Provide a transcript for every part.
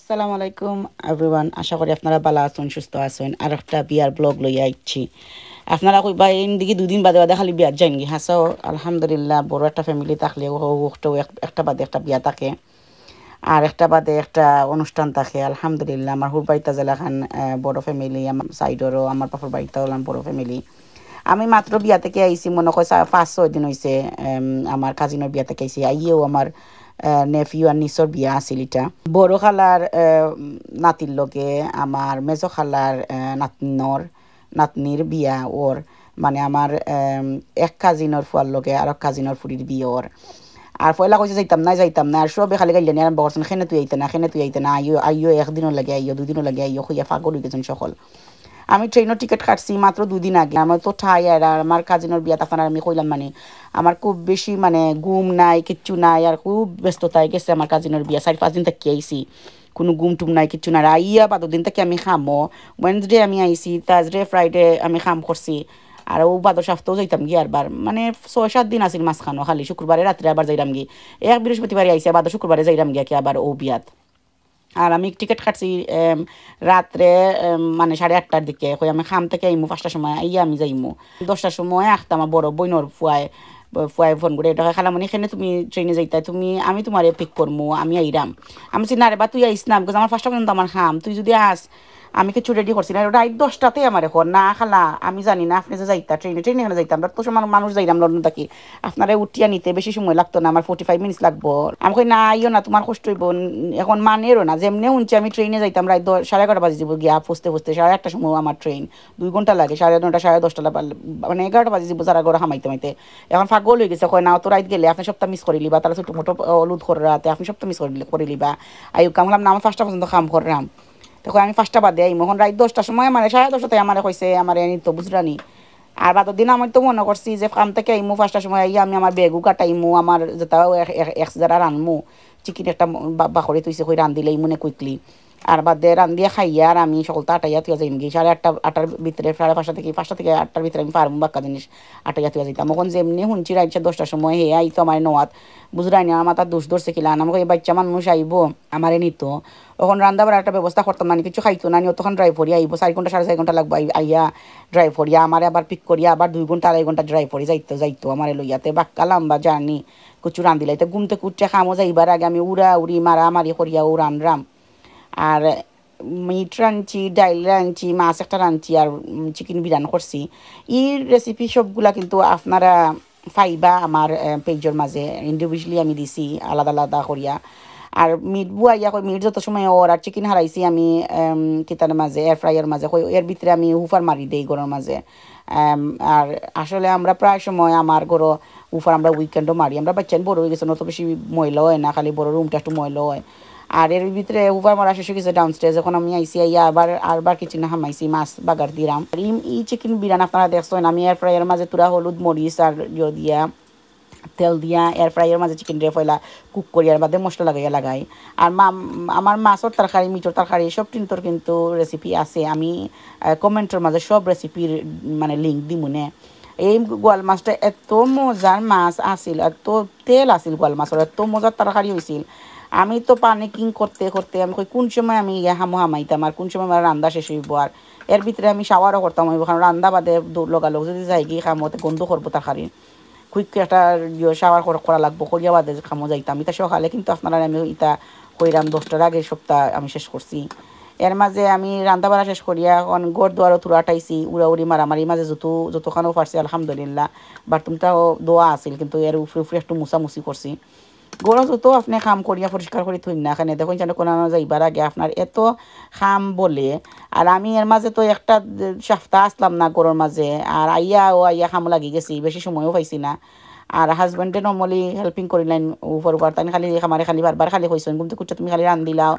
আসসালামু আলাইকুম এভরিওয়ান, আশা করি আপনারা ভালো আছেন, সুস্থ আছেন। আর একটা বিয়ার ব্লগ লইয়া আইছি। আপনারা কইবা দিকে দুদিন বাদে বাদে খালি বিয়ার যাইনি হাসাও। আলহামদুলিল্লাহ, বড় একটা ফ্যামিলি থাকলে একটা বাদে একটা বিয়া থাকে, আর একটা বাদে একটা অনুষ্ঠান থাকে। আলহামদুলিল্লাহ, আমার হুর বাড়িতে জেলাখান বড় ফ্যামিলি, আমার সাইডেরও আমার বাপর বাড়িতে হলাম বড় ফ্যামিলি। আমি মাত্র বিয়া থেকে আইছি, মনে হয় 5-6 দিন হয়েছে। আমার কাজিনের বিয়া থেকে আইছি। আইয়েও আমার নেফিউ আর নিসর বিয়া আছিল। এটা বড় খালার নাতির লগে আমার মেজো খালার নাতনির বিয়া ওর, মানে আমার এক কাজিনের ফুয়ার লগে আর এক কাজিনের ফুরির বিয়ে ওর। আর পয়লা কইছে যাইতাম না, আর সবে খালি গাইলেন আরম্ভ করছেন, খেনে তুই আইতে না, আইও একদিনও লাগে, আইও 2 দিনও লাগে, আইও হইয়া পাগল হয়ে গেছেন সকল। আমি ট্রেনের টিকিট কাটছি মাত্র 2 দিন আগে। আমার তো ঠাই, আর আমার কাজিনের বিয়া তখন আমি কইলাম, মানে আমার খুব বেশি মানে ঘুম নাই, কিচ্ছু নাই, আর খুব ব্যস্ততায় গেছে আমার কাজিনের বিয়া। 4-5 দিন থেকে আইসি, কোনো ঘুম টুম নাই, কিচ্ছু নাই। আইয়া 12 দিন থেকে আমি খামো। ওয়েনসডে আমি আইসি, থার্সডে ফ্রাইডে আমি খাম করছি। আর ও বাদর সপ্তাহ যাইতাম গিয়ে আরবার, মানে 6-7 দিন আসিল মাঝখানো। খালি শুক্রবারে রাত্রে আবার যাইরাম গিয়ে, এক বৃহস্পতিবারে আইসি, বাদর শুক্রবারে যাইরাম গিয়া কি আবার ও বিয়াত। আর আমি টিকিট কাটছি রাত্রে মানে 8:30টার দিকে। হয়ে আমি খাম থেকে আইমু 5টার সময়, আইয়া আমি যাইমু 10টার সময়। আখতা আমার বড় বইনর ফুয়ায় ফোন করে, এটা খালামণি এখানে তুমি ট্রেনে যাইতা, আমি তোমার পিক করমু, আমি আইরাম। আমি বলছি না রে বা, তুই আইস না, বিকজ আমার 5টা পর্যন্ত আমার খাম, তুই যদি আস। আমি কিছু রেডি করছি না, রাইট 10টাতে আমার এখন না খালা, আমি জানি না আপনি যে যাইতা ট্রেনে এখানে যাইতাম, আমরা তো সময় মানুষ যাইলাম লন্ডন থাকি, আপনারা উঠিয়া নিতে বেশি সময় লাগতো না, আমার 45 মিনিটস লাগবো। আমি কই না আইও না, তোমার কষ্ট হইব এখন, মানেরও না। যেমনি উনছি আমি ট্রেনে যাইতাম রাত 11:30 বাজে যাব গিয়া, ফুসতে 1:30টার সময় আমার ট্রেন, 2 ঘন্টা লাগে, 9:30 10:30 মানে 11টা বাজে যাব যারা ঘরে হামাইতে মাইতে। এখন পাগল হয়ে গেছে, কয় না তো রাত গেলে আপনি সপ্তাহ মিস করে লিবা, তারা ছোটো মোটো অলুদ করে রাতে আপনি সপ্তাহ মিস করে লিবা। আইও কামলাম না, আমার 5টা পর্যন্ত খাম করলাম। তখন আমি 5টা বাদে আইমু, এখন রাত 10টার সময় মানে 10:30টাতে আমার কইছে আমার নিত বুঝরানি। আর বাদ দিন আমি তো মনে করছি যে কাম থেকে আইমু 5টার সময়, আইয়া আমি আমার বেগু কাটাইমু, আমার যেটাও এক যারা রানমু, চিকেন একটা বাকরি তুইছে কই রান্ধিলেই মনে কুইকলি। আর বাদে রান্ধিয়া খাইয়া আর আমি সকলটা আটাইয়া তুই যাইম গিয়ে 8:30-8টার ভিতরে, 5:30 থেকে 8টার ভিতরে আমি পারবো বাক্কা জিনিস আটাইয়া তুই যাইতাম। এখন যেমনি শুনছি রাত 10টার সময় হে আই তো আমার নওয়াত বুঝরাই না, আমার তার দোষ ধরছে কিলা, আমাকে এই বাচ্চা মানুষ আইব আমারে নিত। তখন রান্না বাড়ার একটা ব্যবস্থা করতাম না, কিছু খাইতো না, তখন ড্রাইভ করিয়া আইব, 4 ঘন্টা 4.5 ঘন্টা লাগবো আইয়া ড্রাইভ করিয়া আমার আবার পিক করিয়া আবার 2 ঘন্টা 2.5 ঘন্টা ড্রাইভ করি যাইতো আমার লইয়াতে বাক্কা লম্বা জার্নি। কিছু রান্ধিলাইতে ঘুমতে কুটছে খামো যাইবার আগে আমি উড়ি মারামারি করিয়া ও রানরাম। আর মিট রাঁধছি, ডাইল রাঁধছি, মাছ একটা রাঁধছি, আর চিকেন বিরিয়ানি করছি। এই রেসিপি সবগুলা কিন্তু আপনারা পাইবা আমার পেজের মাঝে, ইন্ডিভিজুয়ালি আমি দিছি আলাদা আলাদা করিয়া। আর মিট বুয়াইয়া কই মিট যত সময় ওর, আর চিকেন হারাইছি আমি কিতার মাঝে এয়ার ফ্রাইয়ের মাঝে, এর ভিতরে আমি হুফার মারি দেই গরুর মাঝে। আর আসলে আমরা প্রায় সময় আমার গরু উফার আমরা উইকেন্ডও মারি, আমরা বাচ্চা বড় হয়ে গেছে, অত বেশি ময়লা হয় না, খালি বড় রুমটা একটু ময়লা হয়। আর এর ভিতরে উফার মারা শেষ হয়ে গেছে ডাউনস্টেজ, এখন আমি আইসি আইয়া আবার কিচেনে হামাইছি, মাছ বাগার দিলাম। আর এই চিকেন বিরিয়ানি আপনারা দেখছেন আমি এয়ার ফ্রাইয়ের মাঝে তুরা হলুদ মরিচ আর দিয়া তেল দিয়া এয়ার ফ্রাইয়ের মাঝে চিকেন দিয়ে ফয়লা কুক করি, আর বাদে মশলা লাগাই। আর আমার মাছের তরকারি, মিটর তরকারি সব কিন্তু রেসিপি আছে, আমি কমেন্টের মাঝে সব রেসিপির মানে লিঙ্ক দিমুনে। এই গোয়াল মাছটা এত মজার মাছ আসিল, এত তেল আসিল গোয়াল মাছের, এত মজার তরকারি হয়েছিল। আমি তো পানিকিং করতে করতে আমি কোন সময় আমি হামাইতাম, আর কোন সময় আমার রান্না শেষ হইব। আর এর ভিতরে আমি শাওয়ারও করতাম, কারণ রান্না বাদে লগালগ যদি যাই গিয়ে খামোতে গন্ধ করবো তরকারি, কুইক একটা শাওয়ার করা লাগবো, করিয়া বাদে খামো যাইতাম। এটা সকালে কিন্তু আপনারা আমি ইটা কইরাম 10টার আগে সপ্তাহ আমি শেষ করছি। এর মাঝে আমি রান্না বাড়া শেষ করিয়া এখন গোড় দুয়ারও তুরাটাইছি, উড়াউড়ি মারামারি মাঝে যতখানেও পারছি আলহামদুলিল্লাহ। বাথরুমটাও দোয়া আছিল, কিন্তু এর উপরে একটু মুছামুছি করছি। গরু যত আপনি কাম করিয়া পরিষ্কার করে থই না, এখানে দেখুন যেন কোনো যাইবার আগে আপনার এত খাম বলে। আর আমি এর মাঝে তো একটা সপ্তাহ আসলাম না গরুর মাঝে, আর আইয়া খাম লাগি গেছি, বেশি সময়ও পাইছি না। আর হাজবেন্ডে নর্মালি হেল্পিং করিলেন উপর তাই খালি আমার খালি বারবার খালি কইছেন কিন্তু কুচ্ছা তুমি খালি রান্ধিলাও,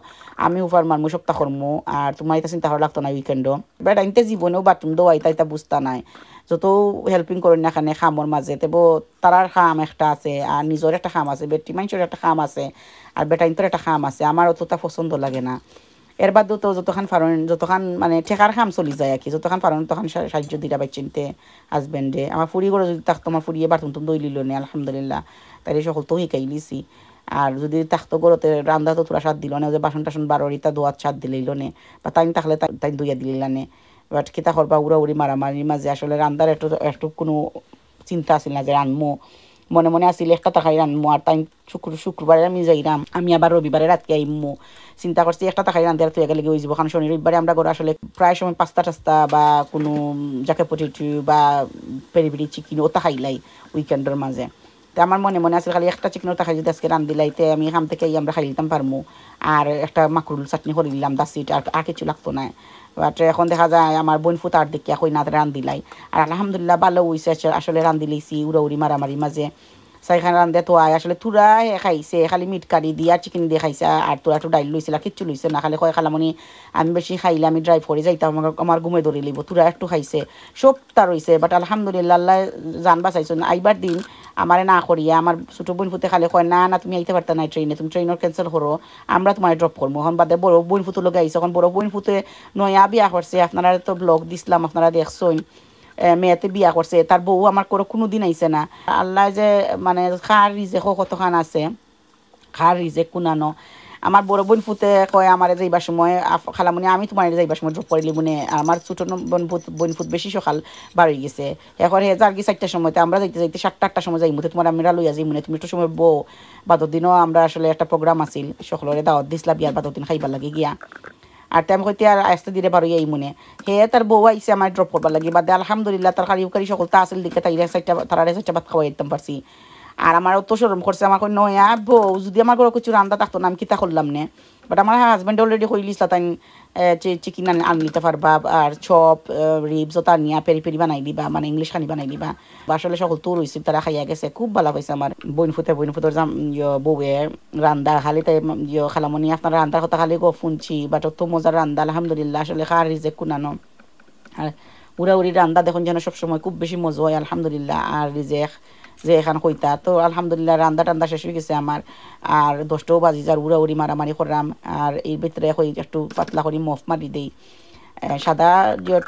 আমি উপর মারমু সপ্তাহ করমু, আর তোমার এটা চিন্তা করা লাগতো না উইকেন্ডও। বাট আইনতে জীবনেও বাথরুম দোয়াই তাই বুঝতা নাই, যত হেল্পিং করেন না এখানে খামর মাঝে তেবো তারার খাম একটা আছে, আর নিজের একটা খাম আছে, বেটি মানুষের একটা খাম আছে, আর বেটাইনটোর একটা খাম আছে। আমার অতটা পছন্দ লাগে না। এর বাদেও তো যতখান মানে ঠেকার খাম চলি যায় আর কি, যতখান পারেন তখন সাহায্য দিলা চিনতে হাজবেন্ডে। আমার ফুরি করে যদি থাকতো, আমার ফুরিয়ে বাথরুম তো দই লিল নি আলহামদুলিল্লাহ, তাই সকল তো শিকাই লিছি। আর যদি থাকতো গরতে রান্না তো তোরা সাত দিল না, যে বাসন টাসন বারোর ইতা দোয়াত সাত দিলেইল নে, বা তাই থাকলে তাই দুইয়া দিলিলা নে। বাট কিতা করবা উড়াউড়ি মারামারির মাঝে আসলে রান্নার একটু কোনো চিন্তা আসিল না যে রানমো, মনে মনে আসিল একটা তাকাই রানমো। আর তাই শুক্রবারে আমি যাইরাম, আমি আবার রবিবারে রাতকে আইমো, চিন্তা করছি একটা তাকাই রান্ধে আর তুই গেলে হয়ে যাবো। কারণ শনি রবিবারে আমরা ঘরে আসলে প্রায় সময় পাস্তা টাস্তা বা কোনো জাকে পটেটো বা পেরি পেরি চিকেন ওটা খাইলাই উইকেন্ডের মাঝে। তো আমার মনে মনে আছে খালি একটা চিকেনের তাকাই যদি আজকে রান্ধিলাইতে আমি এখান থেকে আমরা খাই দিতাম পারমু, আর একটা মাকরুল চাটনি করে দিলাম, দাসিট আর কিছু লাগতো না। বাট এখন দেখা যায় আমার বোন ফুতার দিকে কই না রান্ধিলাই, আর আলহামদুলিল্লাহ ভালো হয়েছে আসলে রান্ধিলেছি উড়াউড়ি মারামারি মাঝে। চাইখান রান্ধে তো আসলে তুরা খাইছে, খালি মিট কারি দিয়ে আর চিকেন দিয়ে খাইছে, আর তোরা একটু ডাইল লইছিল কিচ্ছু লইছে না, খালি কয় খালামনি আমি বেশি খাইলে আমি ড্রাইভ করে যাইতাম, আমার ঘুমে ধরে লিব, তোরা একটু খাইছে সব তার হয়েছে। বাট আলহামদুলিল্লাহ আল্লাহ জান বাঁচাইছো। আইবার দিন আমারে না করিয়া আমার ছোটো বোন ফুতে খালি কয় না না তুমি আইতে পারতা না ট্রেনে, তুমি ট্রেনের ক্যান্সেল করো, আমরা তোমার ড্রপ করবো। এখন বাদে বড় বোন ফুতুর লোক আইসে, এখন বড় বোন ফুতে নয়া বিয়া করছে, আপনারা তো ব্লগ দিছিলাম আপনারা দেখছেন, মেয়েতে বিয়া করছে, তার বউ আমার কোনো দিন আইসে না। আল্লাহ যে মানে খার রিজেক কতখান আছে, খার রিজেক কুনানো। আমার বড় বোন ফুতে কয় আমার যাইবার সময় খালামনি আমি তোমার যাইবার সময় ড্রপ করে লিবনে, আমার ছোটো বোন ফুট বেশি সকাল বাড়ি গেছে, এখন হে যার কি 4টার সময়তে আমরা যাইতে যাইতে 7টা-8টার সময় যাই মতে তোমার আমরা লইয়া যাই মনে, তুমি একটু সময় বউ। বাদর দিনও আমরা আসলে একটা প্রোগ্রাম আছিল, সকলের দাওয়াত দিছিলাম বিয়ার বাদর দিন খাইবার লাগে গিয়া, আর টাইম হইতে আর আসতে দিলে পারো এই মনে। হে তার বউ আইসে আমার ড্রপ করবার লাগে, বাদে আলহামদুলিল্লাহ তার কারি উকারি সকলটা আসল দিকে তাই তারা 4টা ভাত খাওয়াই দিতাম পারছি। আর আমার অত সরম করছে, আমার কই নয়া বউ যদি আমার ঘরে কিছু রান্না থাকতো না আমি কিতা করলাম নে। বাট আমার হাজব্যান্ড অলরেডি কইলিস তাই চিকেন আনি নিতে পারবা, আর চপ রিবস ওটা নিয়ে পেরি পেরি বানাই দিবা, মানে ইংলিশ খানি বানাই দিবা। আসলে সকল তোর হয়েছে, তারা খাইয়া গেছে, খুব ভালো হয়েছে। আমার বইন ফুটোর বউয়ে রান্দা খালি তাই খালামনি আপনার রান্দার কথা খালি গো শুনছি, বাট অত মজার রান্দা আলহামদুলিল্লাহ, আসলে খার রিজেক কুনানো। আর উড়াউড়ি রান্দা দেখুন যেন সবসময় খুব বেশি মজা হয় আলহামদুলিল্লাহ। আর রিজেক যে এখান কইতা তো আলহামদুলিল্লাহ রান্দা টান্দা শেষ হয়ে গেছে আমার, আর 10টাও বাজি যার উড়াউড়ি মারামারি করলাম। আর এর ভিতরে একটু পাতলা করে মফ মারি দেই, সাদা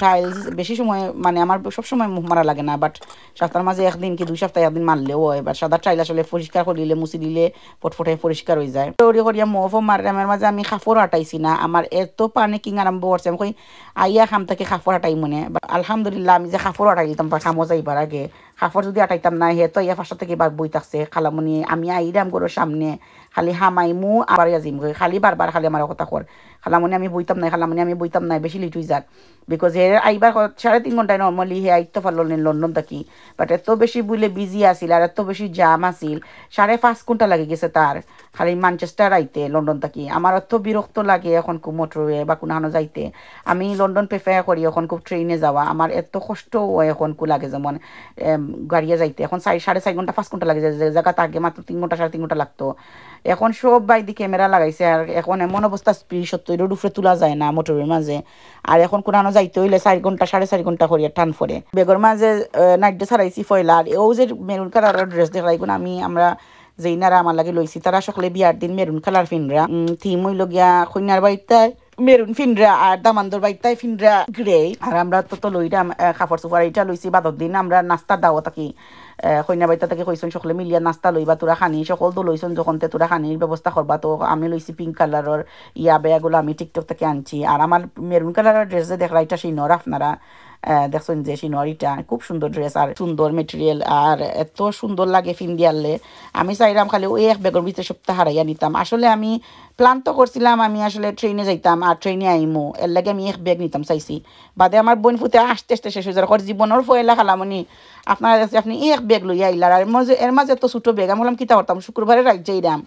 টাইলস বেশি সময় মানে আমার সবসময় মুখ মারা লাগে না, বাট সপ্তাহের মাঝে একদিন কি 2 সপ্তাহে একদিন মারলেও হয়। এবার সাদা টাইল আসলে পরিষ্কার করে দিলে মুছি দিলে ফটফটে পরিষ্কার হয়ে যায়। দৌড়ি করিয়া মফও মারামের মাঝে আমি খাফর হাঁটাইছি না, আমার এত পানি কিং আরম্ভ করছে, আমি কই আইয়া খাম থেকে খাফর হাঁটাই মনে। আলহামদুলিল্লাহ আমি যে খাফর হাঁটাই দিতাম খামো যাইবার আগে, খাফর যদি হাঁটাইতাম না হে তো ইয়া 5টা থেকে বই থাকছে খালামনি, আমি আইরাম গরোর সামনে খালি হামাইমু আবার ইয়াজিম খালি বারবার খালি আমার কথা কর, খালামনি আমি বইতাম নাই, খালামনি আমি বইতাম নাই, বেশি লিট হয়ে যাক। বিকজ হে আইবার 3.5 ঘন্টায় নর্মালি হে আইতে পারলো লন্ডন থাকি, বাট এত বেশি বুঝলে বিজি আসিল আর এত বেশি জাম আসিল, 5.5 ঘন্টা লাগে গেছে তার খালি ম্যানচেস্টার আইতে লন্ডন থাকি। আমার এত বিরক্ত লাগে এখন খুব মোটরওয়ে বা কোনখানো যাইতে, আমি লন্ডন প্রেফার করি এখন খুব ট্রেনে যাওয়া, আমার এত কষ্ট হয় এখন কু লাগে যেমন গাড়িয়ে যাইতে, এখন 4.5 ঘন্টা 5 ঘন্টা লাগে, যে জায়গাতে আগে মাত্র 3 ঘন্টা 3.5 ঘন্টা লাগতো। এখন সব বাইদি ক্যামেরা লাগাইছে, আর এখন এমন অবস্থা স্পিড 70 উপরে তোলা যায় না মোটরের মাঝে। আর এখন কোনখানো যাইতে হইলে 4 ঘন্টা 4.5 ঘন্টা করিয়া টান পড়ে। বেগর মাঝে নাইট ড্রেস হারাইছি ফয়লা, আর ও যে মেরুন কালারের ড্রেস দেখাই আমরা যেইনারা আমার লাগে লইছি তারা সকলে বিয়ার দিন মেরুন কালার ফিনরা, থিম হইল গিয়া কন্যার বাড়িতে মেরুন ফিনরা আর দামান্দর বাড়িতে ফিনরা গ্রে। আর আমরা তো লইরাম কাপড় চোপড় এইটা লইছি বাদর দিন আমরা নাস্তার দাওয়া থাকি, কন্যা বাড়িতে থেকে কইসন সকলে মিলিয়া নাস্তা লইবা তোরা খানি, সকল তো লইসন যখন তোরা খানির ব্যবস্থা করবা। তো আমি লইছি পিঙ্ক কালারের বেয়াগুলো আমি টিকটক থেকে আনছি। আর আমার মেরুন কালারের ড্রেস যে দেখলা এটা সেই নর আপনারা দেখছেন যে সিনোরিটা খুব সুন্দর ড্রেস আর সুন্দর মেটেরিয়াল, আর এত সুন্দর লাগে ফিন দিয়ালে। আমি চাইলাম খালি ওই এক বেগের ভিতরে সপ্তাহ হারাইয়া নিতাম। আসলে আমি প্ল্যান তো করছিলাম আমি আসলে ট্রেনে যাইতাম আর ট্রেনে আইমো, এর লাগে আমি এক ব্যাগ নিতাম চাইছি। বাদে আমার বোন ফুতে আসতে আসতে শেষ হয়ে যায়, জীবনের ফয়লা খালামনি আপনার আপনি এক ব্যাগ লইয়া আইলার, আর এর মাঝে এত ছোটো ব্যাগ। আমি বললাম কিতা করতাম, শুক্রবারে রাত যাইরাম,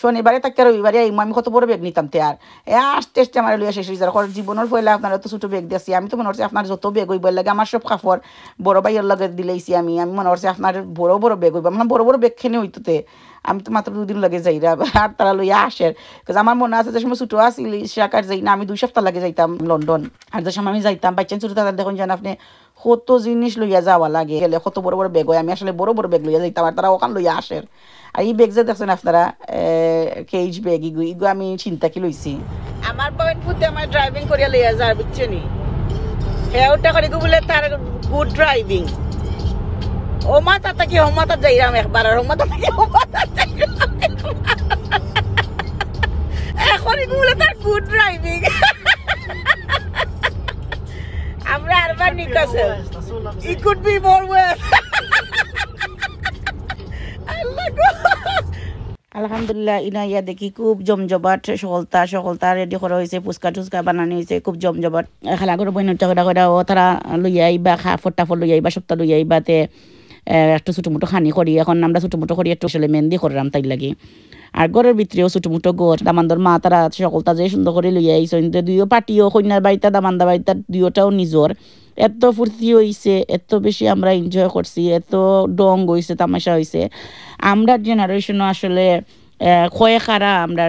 শনিবারে তাকে রবিবারে আমি কত বড় ব্যাগ নিতাম তে, আর আস্তে আস্তে আমার লইয়া শেষ হয়ে যায়। জীবনের ফয়লা আপনার এত ছোটো ব্যাগ দিয়েছি। আমি তো মনে হচ্ছে আপনার যত ব্যাগ হইবার লাগে আমার সব কাপড় বড় ভাইয়ের লগে দিলেইছি। আমি মনে হচ্ছে আপনার বড় বড় ব্যাগ হইব, আমার বড় বড় ব্যাগ খেনে হইতে আমি তো মাত্র 2 দিন লাগে যাইরা, আর তারা লইয়া আসের। আমার মনে আছে যে সময় ছোটো আসিল শাকার যাই না, আমি 2 সপ্তাহ লাগে যাইতাম লন্ডন। আর যে সময় আমি যাইতাম বাচ্চা ছোটো তাদের দেখুন যেন আপনি কত জিনিস লইয়া যাওয়া লাগে, গেলে কত বড় বড় ব্যাগ হয়। আমি আসলে বড় বড় ব্যাগ লইয়া যাইতাম আর তারা ওখান লইয়া আসের। আর এই ব্যাগ যে দেখছেন আপনারা কেজ ব্যাগ ইগু আমি চিন্তা কি লইছি। আমার বোন ফুতে আমার ড্রাইভিং করিয়া লইয়া যায় বুঝছেনি, হ্যাঁ ওটা করে বলে তার গুড ড্রাইভিং। ও মাথা থেকে ও মাথা যাইরাম একবার, আর ও মাথা থেকে ও মাথা যাইরাম। গাড়িগুলো তার গুড ড্রাইভিং আমরা আরবার নিকাছে it could be more worse আলহামদুলিল্লাহ ইনাইয়া দেখি খুব জমজমাট সকলতা রেডি করা হয়েছে ফুচকা টুচকা বানানো হয়েছে খুব জমজমাট খালা করে বইন টাকা ও তারা লইয়া আইবা ফটাফট লইয়া আইবা সপ্তাহ লইয়া আইবাতে একটু ছোটো মোটো খানি করি এখন আমরা ছোটো মোটো করি একটু আসলে মেহেন্দি করলাম তাই লাগি আর ঘরের ভিতরেও ছোটো মোটো ঘর দামান্দর মা তারা সকলতা যে সুন্দর করে লইয়া আইস দুইও পাটিও কন্যার বাড়িটা দামান্দা বাড়িটা দুইটাও নিজর এত ফুর্তি হয়েছে এত বেশি আমরা এনজয় করছি এত ডং হয়েছে তামাশা হয়েছে আমরা জেনারেশনও আসলে কয়েকারা আমরা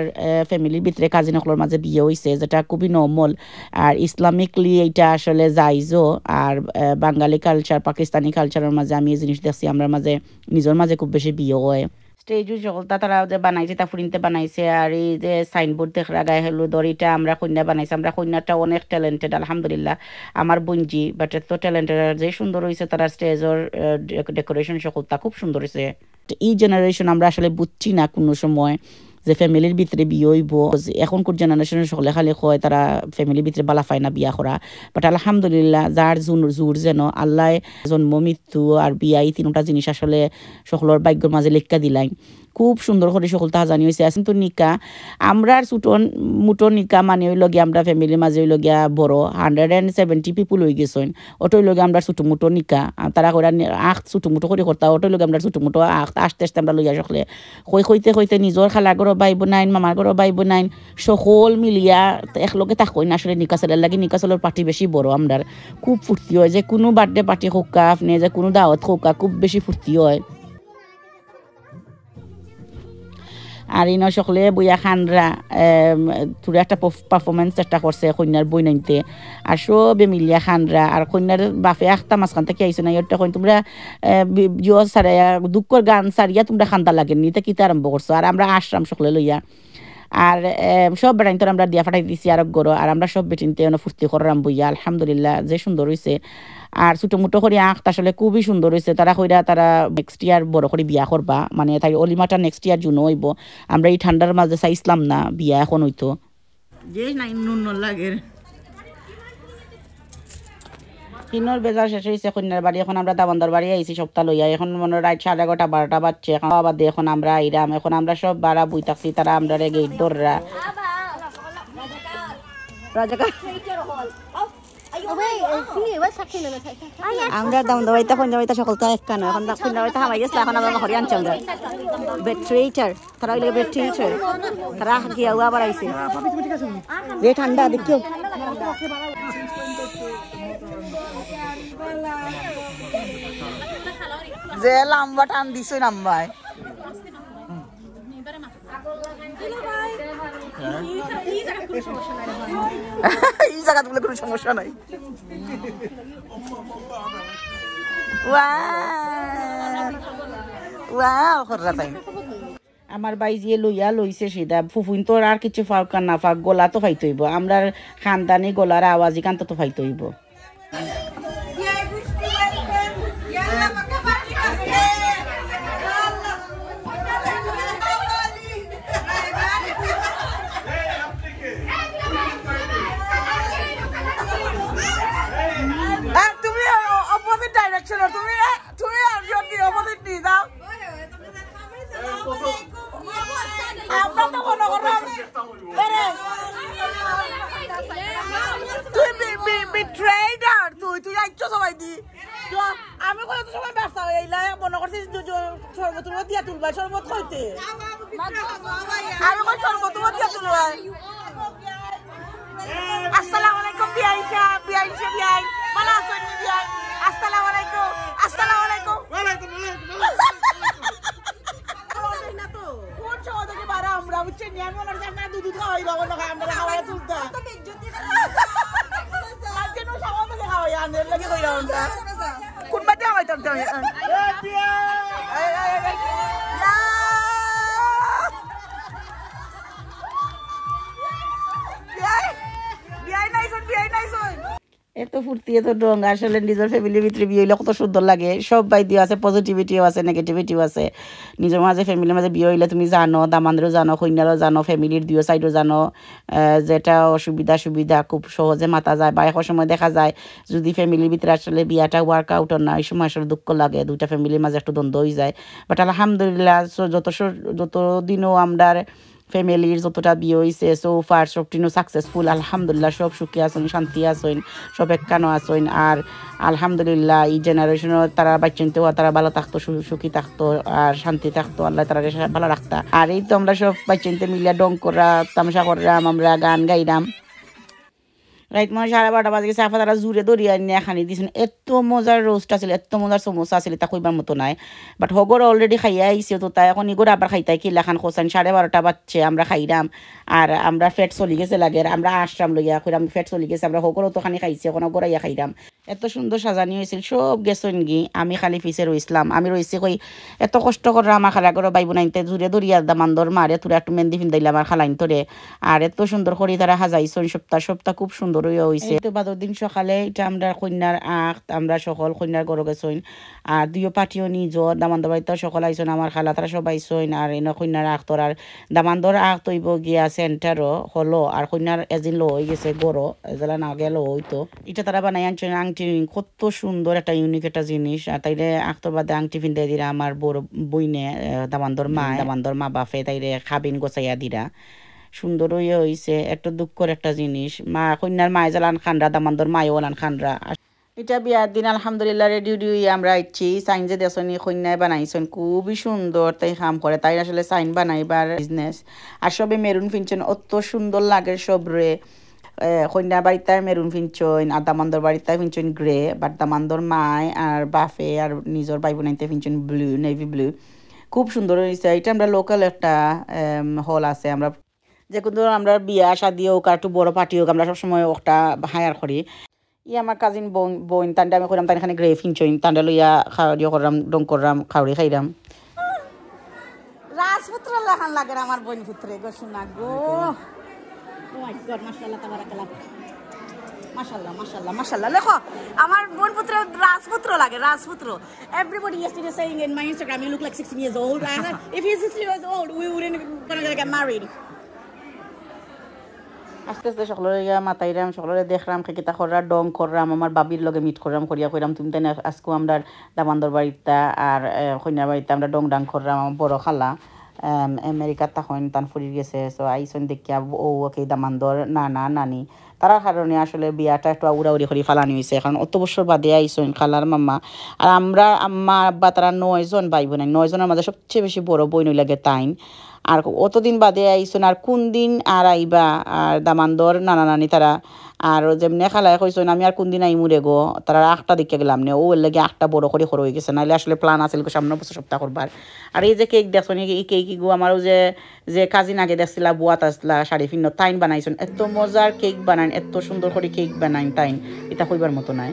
ফ্যামিলির ভিতরে কাজিন সকলের মাঝে বিয়ে হয়েছে যেটা খুবই নর্মাল আর ইসলামিকলি এইটা আসলে জাইজও আর বাঙালি কালচার পাকিস্তানি কালচারের মাঝে আমি এই জিনিস দেখছি আমরা মাঝে নিজের মাঝে খুব বেশি বিয়ে হয় স্টেজও সকলটা তারা যে বানাইছে তা ফুরিনতে বানাইছে আর এই যে সাইনবোর্ড দেখা গায়ে হলুদর এটা আমরা কন্যা বানাইছি আমরা কন্যাটা অনেক ট্যালেন্টেড আলহামদুলিল্লাহ আমার বোনজি বাট এত ট্যালেন্টেড যে সুন্দর হয়েছে তারা স্টেজের ডেকোরেশন সকলটা খুব সুন্দর হয়েছে এই জেনারেশন আমরা আসলে বুঝছি না কোনো সময় যে ফ্যামিলির ভিতরে বিয়ে হইব এখনকার জেনারেশনের সকলে খালি কয় তারা ফ্যামিলির ভিতরে বালা পায় না বিয়া করা বাট আলহামদুলিল্লাহ যার জোর যেন আল্লাহ জন্ম মৃত্যু আর বিয়া এই তিনটা জিনিস আসলে সকলের ভাগ্যের মাঝে লেখা দিলাই খুব সুন্দর করে সকল তাহা জানি হয়েছে আসেন তো নিকা আমরা মুটো নিকা মানে হইল গিয়া আমরা ফ্যামিলির মাঝে হইল গিয়া বড় 170 পিপুল হয়ে গেছেন ওটাই লগে আমরা ছোটো মুটো নিকা তারা করে আখ ছোটো মুটো করে করতা ওটাই লগে আমরা ছোটো মুটো আখ আস্তে আস্তে আমরা লইয়া সকলে কইতে নিজের খালা ঘর বাইব নাইন মামার ঘর বাইব নাইন সকল মিলিয়া একলগে থাকই না আসলে নিকা চালের লাগে নিকা চালের পার্টি বেশি বড় আমরা খুব ফুর্তি হয় যে কোনো বার্থডে পার্টি হোকা আপনি যে কোনো দাওয়াত হোকা খুব বেশি ফুর্তি হয় আর ইনো সকলে বইয়া খানরা তোরা একটা পারফরমেন্স চেষ্টা করছে কন্যার বই নাইতে আর সবে মিলিয়া খানরা আর কন্যার বাপে আখতা মাঝখান থেকে আইসো না এটা কইন তোমরা জিও সারাইয়া দুঃখর গান সারিয়া তোমরা খান্দা লাগেননি তা কিতা আরম্ভ করছো আর আমরা আসলাম সকলে লইয়া আর সব বেড়াইন তো আমরা দিয়া ফাটাই দিছি আর গরো আর আমরা সব বেটিনতে ফুর্তি করলাম বইয়া আলহামদুলিল্লাহ যে সুন্দর হয়েছে আর ছোটো মোটো করে আঁকটা আসলে খুবই সুন্দর হয়েছে তারা কইরা তারা নেক্সট ইয়ার বড় করে বিয়া করবা মানে তাই অলিমাটা নেক্সট ইয়ার জুন হইব আমরা এই ঠান্ডার মাঝে চাইছিলাম না বিয়া এখন হইতো যে নাই নুন লাগে কিনোর বেজার শেষ হয়েছে কন্যার বাড়ি এখন আমরা দাবান্দার বাড়ি আইছি সপ্তাহ লইয়া এখন মনে রাত 11:30 12টা বাজছে এখন আবার এখন আমরা আইরাম এখন আমরা সব বাড়া বই থাকছি তারা আমরা গেট দররা আমরা দাবাইতা কন্যাবাইতা সকলটা একখানো এখন কন্যাবাইতা হামাই গেছে এখন আমরা হরি আনছি আমরা বেট্রেটার তারা ওই বেট্রেটার তারা গিয়া আবার আইছে যে ঠান্ডা দেখিও যে লম্বা টান দিছে নাম্বাই এই জায়গা বলে কোনো সমস্যা নাই আমার বাই যে লইয়া লইছে সেটা ফুফুন তো আর কিছু ফাঁক না ফাঁক গলা তো ফাইতে হইব আমরা খানদানি গলার আওয়াজি কান্ত তো ফাইতে হইব তুমি অপোজিট ডাইরেকশন তুমি অপোজিট নিয়ে যাও আমরা তো কোনো তুই বিট্রেডার তুই আইছো সবাই দি আমি কত সময় ব্যস্ত হয়ে এলাম মনে করছিস শরবত দিয়া তুলবা শরবত খাইতে আমি কই শরবত দিয়া তুলবা আসসালামু আলাইকুম বিআই ভালো আছেন বিআই আসসালামু আলাইকুম ওয়ালাইকুম কোন সময় থেকে বারা আমরা বুঝছি নিয়ম মনে করছি না দুধ খাওয়াই বাবা না আমরা খাওয়াই তুলতা তো বেজ্জতি কেন সময় থেকে খাওয়াই আনের লাগে কইরা আমরা কোন বাজে হয় তোর এত ফুর্তি এত রং আসলে নিজের ফ্যামিলির ভিতরে বিয়ে হইলে কত সুন্দর লাগে। সব বাইদিও আছে, পজিটিভিটিও আছে, নেগেটিভিটিও আছে। নিজের মাঝে ফ্যামিলির মাঝে বিয়ে হইলে তুমি জানো, দামানদেরও জানো, কন্যারও জানো, ফ্যামিলির দুই সাইডও জানো, যেটা অসুবিধা সুবিধা খুব সহজে মাতা যায়। বা এখন সময় দেখা যায় যদি ফ্যামিলির ভিতরে আসলে বিয়াটা ওয়ার্ক আউট না, এই সময় আসলে দুঃখ লাগে, দুইটা ফ্যামিলির মাঝে একটু দ্বন্দ্ব হয়ে যায়। বাট আলহামদুলিল্লাহ যতদিনও আমরা ফ্যামিলির যতটা বিয়ে হয়েছে সো ফার সবটিনও সাকসেসফুল আলহামদুলিল্লাহ। সব সুখে আসুন, শান্তি আসুন, সব একখানো আসুন। আর আলহামদুলিল্লাহ এই জেনারেশনও তারা বাচ্চাতেও তারা ভালো থাকতো, সুখী থাকতো আর শান্তি থাকতো, আল্লাহ তারা ভালো রাখতা। আর এই তো আমরা সব বাচ্চাতে মিলিয়া ডং করা তামাশা করলাম, আমরা গান গাইলাম। রাইত মানে 12:30 বাজে গেছে, তারা জুড়ে দরিয়া নিয়ে খানি দিয়েছেন। এত মজার রোস্ট আছিল, এত মজার সমোসা আছিল, তা কইবার মতো নাই। বাট হগর অলরেডি খাইয়া আইসে, তো তাই এখন ইগোর আবার খাইতাই কিলা খান খোসান 12:30 বাজছে, আমরা খাইলাম। আর আমরা ফেট চলি গেছে লাগে, আমরা আশ্রাম লইয়া কইরাম ফেট চলি গেছে, আমরা হগরও তো খানি খাইছি, এখন গড়াইয়া খাইলাম। এত সুন্দর সাজানি হয়েছিল, সব গেছেন গি, আমি খালি ফিসে রইছিলাম। আমি রইছি কই এত কষ্ট করে আমার খালা করে বাইব নাইতে জুড়ে দরিয়া দামান্দর মারে তোরা একটু মেহেন্দি ফিন্দাইলাম আর খালাইন তোরে। আর এত সুন্দর করে তারা সাজাইছেন, সপ্তাহ খুব সুন্দর হইয়া হয়েছে। তো বাদর দিন সকালে এটা আমরা কন্যার আমরা সকল কন্যার ঘরে গেছইন। আর দুইও পার্টিও নিজর দামান্দর বাড়িতেও সকল আইসন, আমার খালা তারা সব আইসইন। আর এনে কন্যার তোর আর দামান্দর তৈব গিয়া সেন্টারও হলো, আর কন্যার এজিন লো হয়ে গেছে গরো এজলা না গেল হইতো। এটা তারা বানাই আনছেন আংটি, কত সুন্দর একটা ইউনিক একটা জিনিস। আর তাইলে আখতর বাদে আংটি ফিন্দাই দিরা আমার বড় বইনে দামান্দর মা বাপে তাইলে খাবিন গোছাইয়া দিরা। সুন্দর হয়েছে, একটা দুঃখর একটা জিনিস। মা কন্যার মায় জ্বালান খানরা, দামান্দর মায়ও ওলান খানরা। এটা বিয়ার দিন আলহামদুলিল্লাহ রেডি আমরা ইচ্ছি সাইন যে দেশনি কন্যায় বানাইছেন, খুবই সুন্দর তাই কাম করে। তাই আসলে সাইন বানাইবার বিজনেস। আর সবে মেরুন ফিনছেন, অত সুন্দর লাগে সবরে। কন্যা বাড়িতে মেরুন ফিনছইন আর দামান্দর বাড়িতে ফিনছইন গ্রে। বাট দামান্দর মায় আর বাফে আর নিজের ভাই বোনাইতে ফিনছইন ব্লু, নেভি ব্লু। খুব সুন্দর হয়েছে। এটা আমরা লোকাল একটা হল আছে, আমরা যে কোনো আমরা বিয়া শাদি হোক আর একটু বড় পার্টি হোক আমরা সবসময় ওটা হায়ার করি। আমার কাজিন বোন তান্ডা আমি করলাম, তাই এখানে গ্রে ফিনছইন তান্ডা লইয়া খাওয়া দিয়ে করলাম, ডং করলাম, খাওয়ারি খাইলাম। রাজপুত্র লাখান লাগে আমার বোন পুত্রে গো, শোনা গো। মাশাআল্লাহ লেখো আমার বোন পুত্র রাজপুত্র লাগে, রাজপুত্র। Everybody yesterday saying in my Instagram you look like 16 years old. If he's 16 years old we wouldn't gonna get married. আস্তে আস্তে সকলের মাতাইরাম, সকলের দেখলাম কিতা করলাম, ডং করলাম, আমার বাবির লগে মিট করলাম, কইরাম তুমি তাই আজকেও আমরা দামান্দর বাড়িতে আর কন্যার বাড়িতে আমরা ডং ডাং করলাম। আমার বড় খালা আমেরিকার তখন তান ফুরিয়ে গেছে, সো আইসন দেখিয়া ও ওকে দামান্দর নানি তারা কারণে আসলে বিয়াটা একটু উড়াউড়ি করে ফালানি হয়েছে। এখন অত বছর বাদে আইসন খালার মাম্মা আর আমরা আম্মা আব্বা তারা 9 জন ভাই বোন, 9 জনের মাঝে সবচেয়ে বেশি বড় বই লাগে তাইন। আর অতদিন বাদে আইসন, আর কোন দিন আর আইবা আর দামান্দর নানি তারা। আর যেমনি খালায় কইসন আমি আর কোন দিন আই মুরে গো, তারা 8টা দিকে গেলাম না, ও এর লাগে 8টা বড় করে হয়ে গেছে, নাহলে আসলে প্ল্যান আছিল সামনে বছর সপ্তাহ করবার। আর এই যে কেক দেখছো এই কেক গো আমারও যে কাজিন আগে দেখছিলা বুয়াত আসলা শাড়ি ফিন্ন তাইন বানাইছেন, এত মজার কেক বানাইন, এত সুন্দর করে কেক বানাইন তাইন, এটা কইবার মতো নাই।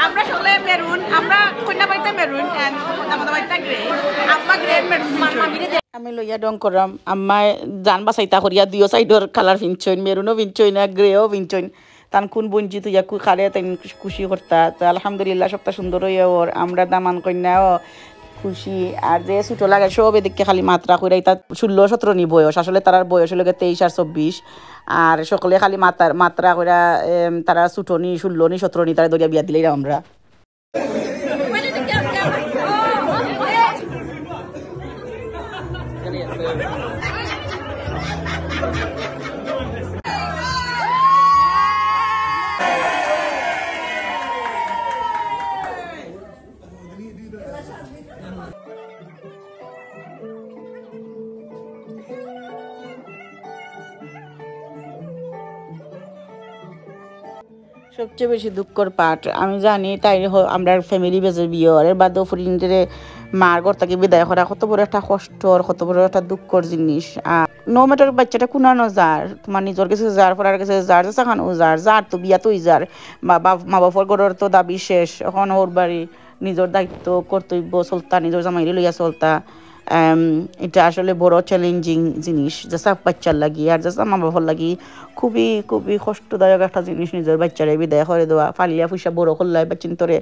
আমরা সকলে মেরুন, আমরা কন্যা বাড়িতে মেরুন, আমাদের বাড়িতে গ্রে, আম্মা গ্রে মেরুন। আমি লইয়া ডং করাম, আম্মায় জান বাসাইতা করিয়া দুই সাইডর কালার ফিনছইন, মেরুনও ফিনছইন না গ্রেও ফিনছইন। তান কোন বঞ্চি তুই খালে তাই খুশি করতা। তো আলহামদুলিল্লাহ সবটা সুন্দর হইয়া ওর আমরা দামান কন্যাও খুশি। আর যে ছোটো লাগে সব এদিকে খালি মাত্রা করে তার 16-17 নি বয়স, আসলে তার বয়স হলো 23 আর 24। আর সকলে খালি মাত্রা করে তারা ছোটো নি 16 নি 17 নি তারা দরিয়া বিয়া দিলেই আমরা। সবচেয়ে বেশি দুঃখর পাঠ আমি জানি, তাই আমরা ফ্যামিলি বেজে বিয়ে এর বাদেও ফ্রেন্ডের মার ঘর থেকে বিদায় করা কত বড় একটা কষ্টর, কত বড় একটা দুঃখর জিনিস। আর নো ম্যাটার বাচ্চাটা কুনানো যার, তোমার নিজের কাছে যার পড়ার কাছে যার চাখানো যার তো বিয়া তুই যার মা বাবার ঘরের তো দাবি শেষ, এখন ওর বাড়ি নিজের দায়িত্ব কর্তব্য চলতা, নিজের জামাইরে লইয়া চলতা। এটা আসলে বড় চ্যালেঞ্জিং জিনিস যেসা বাচ্চার লাগি আর যেসা মা বাবার লাগি খুবই খুবই কষ্টদায়ক একটা জিনিস নিজের বাচ্চারে বিদায় করে দেওয়া, ফালিয়া ফুসা বড় করলাই বাচ্চিন তোরে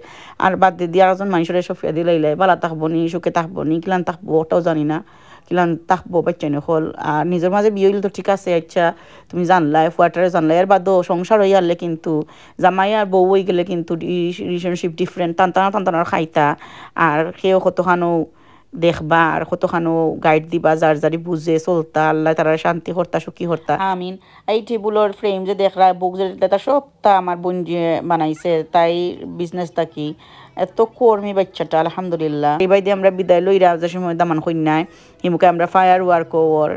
আর বাদ দিয়ে আরেকজন মানুষের সফিয়া দিলাইলে বালা থাকবো নি সুখে থাকবো নি কিলান থাকবো ওটাও জানি না, কিলান থাকবো বাচ্চানি হল। আর নিজের মাঝে বিয়ে হইলে তো ঠিক আছে, আচ্ছা তুমি জানলাই ফুয়াটারে জানলাই এর বাদও সংসার হয়ে আনলে কিন্তু জামাই আর বউ হয়ে গেলে কিন্তু রিলেশনশিপ ডিফারেন্ট, টানটানার খাইতা আর সেও কতখানো দেখবা আর কতখানো গাইড দিবা যার যারি বুঝে চলতা, আল্লাহ তারা শান্তি হর্তা সুখী হর্তা আমিন। এই টেবুলের ফ্রেম যে দেখরা বুক যে সবটা আমার বোন বানাইছে, তাই বিজনেসটা কি এত কর্মী বাচ্চাটা আলহামদুলিল্লাহ। এই বাইদে আমরা বিদায় লইরা যে সময় দামান কন্যায় হিমুকে আমরা ফায়ার ওয়ার্ক ওর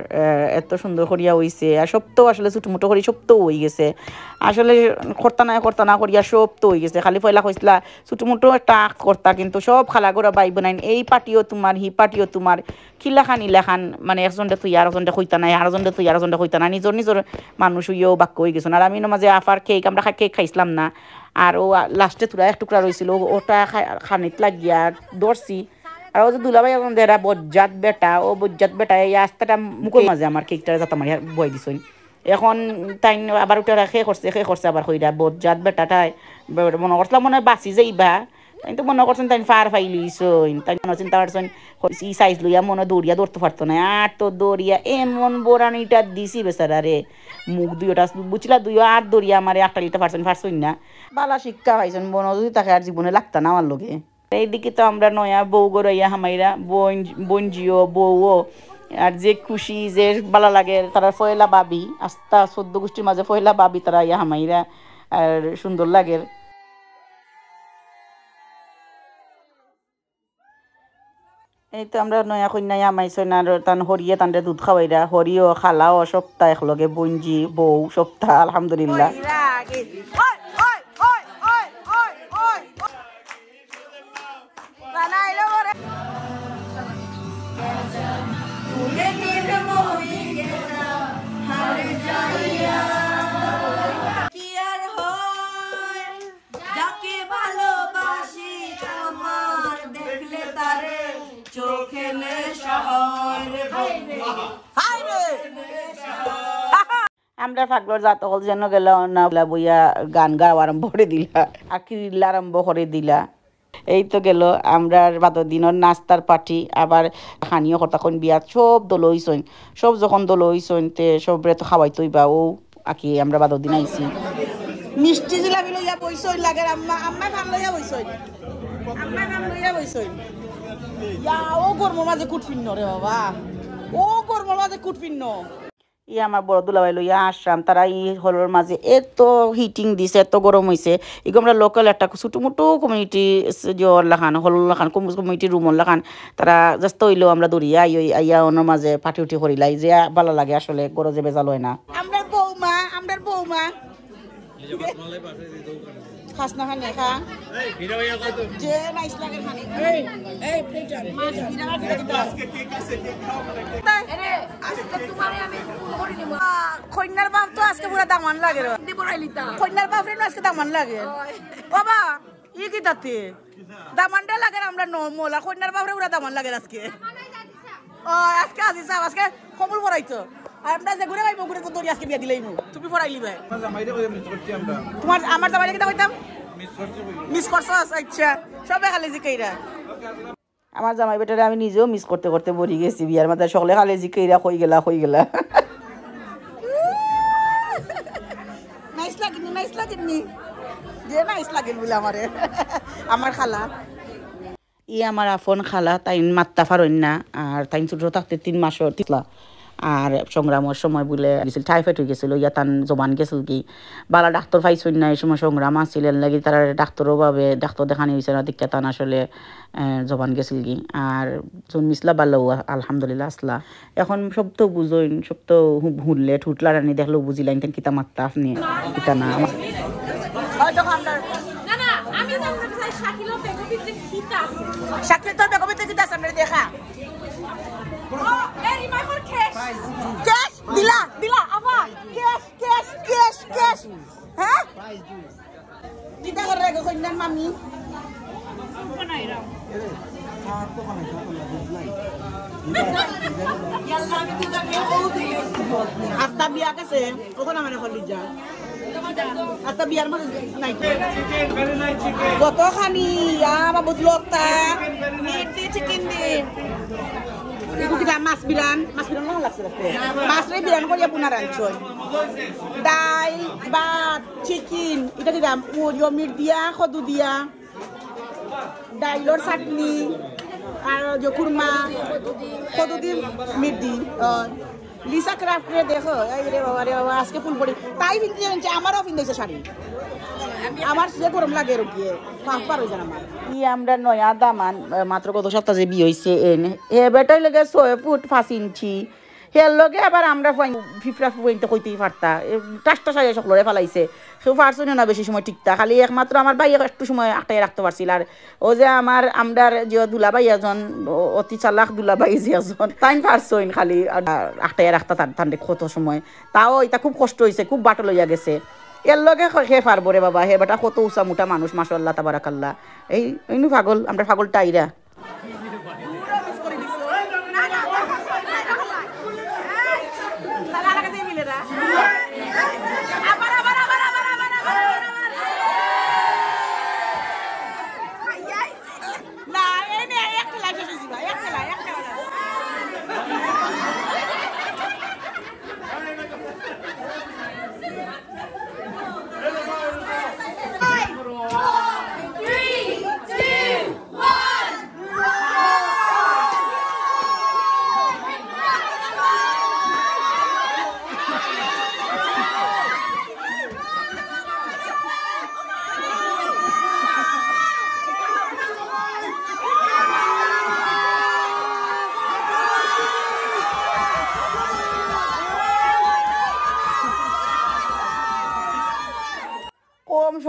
এত সুন্দর করিয়া হইছে। আর সব তো আসলে ছোটোমোটো করি সব তো হয়ে গেছে, আসলে কর্তা না করিয়া সব তো হয়ে গেছে। খালি পয়লা কইসলা ছোটোমোটো একটা কর্তা, কিন্তু সব খালা গোড়া বাই বোনাইন, এই পার্টিও তোমার হি পার্টিও তোমার খিলাখান ইলাখান, মানে একজনটা তুই আর একজনটা কইতা নাই, আরেকজনটা তুই আর একজনটা কইতা না, নিজের মানুষ হইয়াও বাক্য হয়ে গেছে। আর আমি মাঝে আফার কেক আমরা কেক খাইছিলাম না, আর ও লাস্টে তুরা এক টুকরা রয়েছিল ওটা খানিত লাগিয়া ধরছি। আর ও যে দুলাভাই এখন দেরা বজ্জাত বেটা, ও বজ্জাত বেটা এই আস্তাটা মুখের মাঝে আমার কেকটা যাতা মারি বই দিছই। এখন তাই আবার ওটা খে করছে আবার কইরা বজ্জাত বেটাটাই মনে করছিলাম মনে হয় বাঁচি যাইবা, তাই তো মনে করছেন তাই ফার ফাইলিছই, তাই মনে চিন্তা করছেন ই সাইজ লইয়া মনে দৌড়িয়া ধরতে পারতো না। আর তো দৌড়িয়া এমন বোরানিটা দিছি বেচারা রে, মুখ দুইটা বুঝলা দুইও আর দৌড়িয়া আমার একটা লিটার ফারছই না। বালা শিক্ষা পাইছেন বোন, যদি তাকে আর জীবনে লাগতা না আমার লোকে। এইদিকে তো আমরা নয়া বউ গড়াইয়া হামাইরা বঞ্জিও বউও আর যে খুশি যে বালা লাগে তারা ফয়লা বাবি আস্তা 14 গোষ্ঠীর মাঝে ফয়লা বাবি তারা ইয়া হামাইরা আর সুন্দর লাগে। এই তো আমরা নয়া কন্যাই আমাইছ না তান হরিয়ে তানরে দুধ খাওয়াইরা, হরিও খালাও সপ্তাহ একলগে বঞ্জি বউ সপ্তাহ আলহামদুলিল্লাহ। আমরা ফাগলর জাত হল যেন গেল না বইয়া গান গাওয়া আরম্ভ করে দিলা আর কিল্লা আরম্ভ করে দিলা। এই তো গেল আমরা বাদ দিনের নাস্তার পার্টি, আবার খানিও কথা কোন বিয়াত সব দল হইছইন, সব যখন দল হইছইন তে সবরে তো খাওয়াই তৈবা ও আকি আমরা বাদ দিন আইছি। মিষ্টি জিলাপি লইয়া বইছইন লাগে আম্মা ভান লইয়া বইছইন, আম্মা ভান লইয়া বইছইন। ইয়া ও গরম মাঝে কুটপিন্ন রে বাবা, ও গরম মাঝে কুটপিন্ন। ই আমার বড় দুলাভাই লইয়া আসলাম, তারা ই হলের মাঝে এত হিটিং দিছে এত গরম হয়েছে। এগুলো আমরা লোকাল একটা ছোটো মোটো কমিউনিটি জোর লাখান হল লাখান কমিউনিটি রুমর লাখান তারা জাস্ত হইলেও আমরা দৌড়িয়া আইয়া ওনার মাঝে পাটি উঠি করিলাই যে ভালো লাগে আসলে গরো যে বেজাল হয় না। আমরা বৌমা খাস না খানে খা যে নাইস লাগে খানে এই প্লেটার কন্যার বাপ তো আজকে পুরা দামান লাগে রে, কন্যার বাপ রে আজকে দামান লাগে বাবা ই কি তাতে দামানটা লাগে আমরা নর্মাল, আর কন্যার বাপ রে পুরা দামান লাগে আজকে। ও আজকে আসিস আজকে খবর পড়াইছো আমরা যে ঘুরে পাইবো ঘুরে তো তোর আজকে বিয়া দিলাইমু তুমি পড়াইলি ভাই তোমার আমার জামাইরে কিটা কইতাম মিস করছস। আচ্ছা সবে খালি জিকাইরা আমার জামাই বেটারে আমি নিজেও মিস করতে করতে বলি গেছি বিয়ার মাথায় সকলে খালে জিকেইরা কই গেলা নাইস লাগেনি যে নাইস লাগেন বলে আমারে আমার খালা আমার আফন খালা তাই মাত্তা পারেন না আর তাই ছোট থাকতে 3 মাসের তিতলা আর সংগ্রামের সময় বলে গেছিল টাইফয়েড হয়ে গেছিল তান জবান গেছিল কি বালা ডাক্তার পাইছেন না এই সময় সংগ্রাম আসছিলেন লাগি তারা ডাক্তারও ভাবে ডাক্তার দেখানি হয়েছে না দীক্ষা তান আসলে জবান গেছিল কি আর জন্মিসলা ভালো আলহামদুলিল্লাহ আসলা এখন সব তো বুঝইন সব তো হুললে ঠুটলা রানি দেখলো বুঝিলাইন তেন কিতা মাত্তা আপনি কিতা না শাকিল তো বেগবিতে কিতা সামনে দেখা Cash, dila, apa? Cash. Hah? Kita korek ko nan mami. Asta biar kasi, ko naman ako lija. Asta biar mo nai. Goto khani, ya mabudlok ta. Meat chicken di. Iku kita mas bilan nang laksa te. Mas re bilan ko dia puna ranchoy. Dal, bat, chicken, ita kita uyo mir dia, khodu dia. Dailor chutney, আর যে কুরমা কতদিন মির্দি Lisa craft রে দেখো এই রে বাবা রে বাবা আজকে ফুল পড়ি তাই বিনতে জানছে আমারও পিনতেছে শাড়ি আমার যে গরম লাগে রুকিয়ে পার হই জানা আমার আমরা নয়া দামান মাত্র কত সপ্তাহ যে বিয়ে হইছে এ বেটাই লাগে 6 ফুট 5 ইঞ্চি হের লগে আবার আমরা ফিফরা পয়েন্টে কইতেই পারতা টাসটা সাইয়া সকলরে ফেলাইছে কেউ পারছই না বেশি সময় ঠিকতা খালি একমাত্র আমার ভাই একটু সময় আটটাই রাখতে পারছিল আর ও যে আমরার যে দুলাভাই একজন অতি চালাক দুলাভাই যে একজন তাই পারছইন খালি আটটাই রাখতা তার কত সময় তাও এটা খুব কষ্ট হয়েছে খুব বাটো লইয়া গেছে এর লগে হে পারবো রে বাবা হে বেটা কত উঁচা মোটা মানুষ মাশাআল্লাহ তাবারাকাল্লাহ এই পাগল আমরা পাগলটা আইরা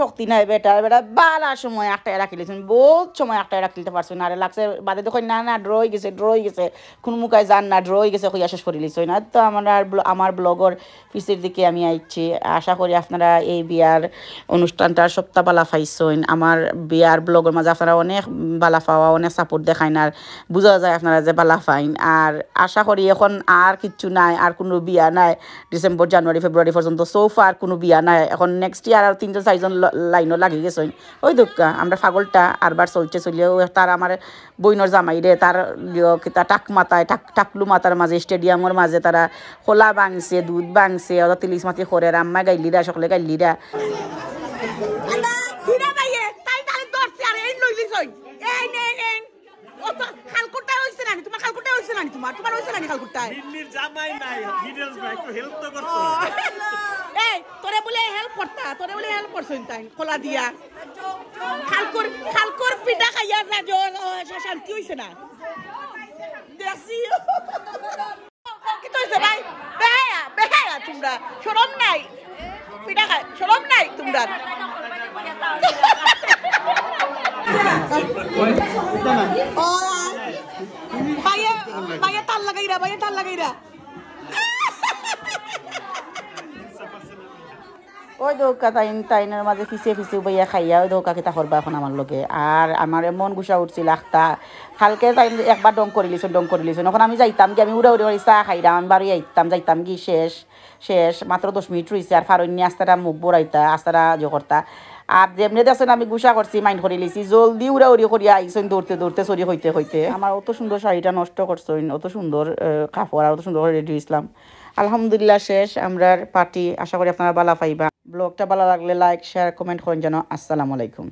শক্তি নাই বেটা বালা সময় একটাই রাখিলেছেন বহুত সময় একটাই রাখিতে পারছেন আরে লাগছে বাদে দেখুন না ড্রই গেছে কোন মুখায় যান না ড্রই গেছে কইয়া শেষ করে লিছই না তো আমার ব্লগর পিসের দিকে আমি আইছি আশা করি আপনারা এই বিয়ার অনুষ্ঠানটা সপ্তাহ বালা পাইছেন আমার বিয়ার ব্লগের মাঝে আপনারা অনেক বালা পাওয়া অনেক সাপোর্ট দেখাইন আর বোঝা যায় আপনারা যে বালা পাইন আর আশা করি এখন আর কিচ্ছু নাই আর কোনো বিয়া নাই ডিসেম্বর জানুয়ারি ফেব্রুয়ারি পর্যন্ত সোফার কোনো বিয়া নাই এখন নেক্সট ইয়ার আর 3-4জন লাইনও লাগি গেছে ওই দুঃখা আমরা পাগলটা আরবার চললেও তার আমার বইনর জামাই রে তার টাক মাথায় টাকলু মাথার মাঝে স্টেডিয়ামের মাঝে তারা খোলা বাংছে দুধ বাংছে ওরা তিলিশ মাতি করে আম্মা গাইলিরা সকলে গাইলিরা তোমার হইছে না খালকুটায় দিল্লির জামাই নাই ডিটেইলস না একটু হেল্প তো করতে এই তোরে বলে হেল্প করছইন তাই কোলা দিয়া খালকুর পিঠা খাইয়া যা শান্তি হইছে না দেখছি কি তো হইছে ভাই বেহায়া তোমরা শরম নাই পিঠা খাই শরম নাই তোমরা Vaya tal lagaira. ওই দৌকা তাইনের মাঝে ফিসে বইয়া খাইয়া ওই দৌকা কিতা করবা এখন আমার লোকে আর আমার মন গুছা উঠছিল আখতা কালকে তাই একবার ডং করে লিছেন এখন আমি যাইতাম কি আমি উড়ে চাহ খাইতাম আমি বাড়ি যাইতাম কি শেষ মাত্র 10 মিনিট রয়েছে আর ফারণ্য আস্তারা মুখ বড়াইতা আস্তারা করতা আর যেমনি দেখছেন আমি গুছা করছি মাইন্ড করে লিছি জলদি উড়া উড়ি করিয়া আইসন দৌড়তে দৌড়তে চড়ি হইতে হইতে আমার অত সুন্দর শাড়িটা নষ্ট করছেন অত সুন্দর কাপড় আর অত সুন্দর করে রেডি হয়েছিলাম আলহামদুলিল্লাহ শেষ আমরা পার্টি আশা করি আপনারা ভালো পাইবা ব্লগটা ভালো লাগলে লাইক শেয়ার কমেন্ট করেন যেন আসসালামু আলাইকুম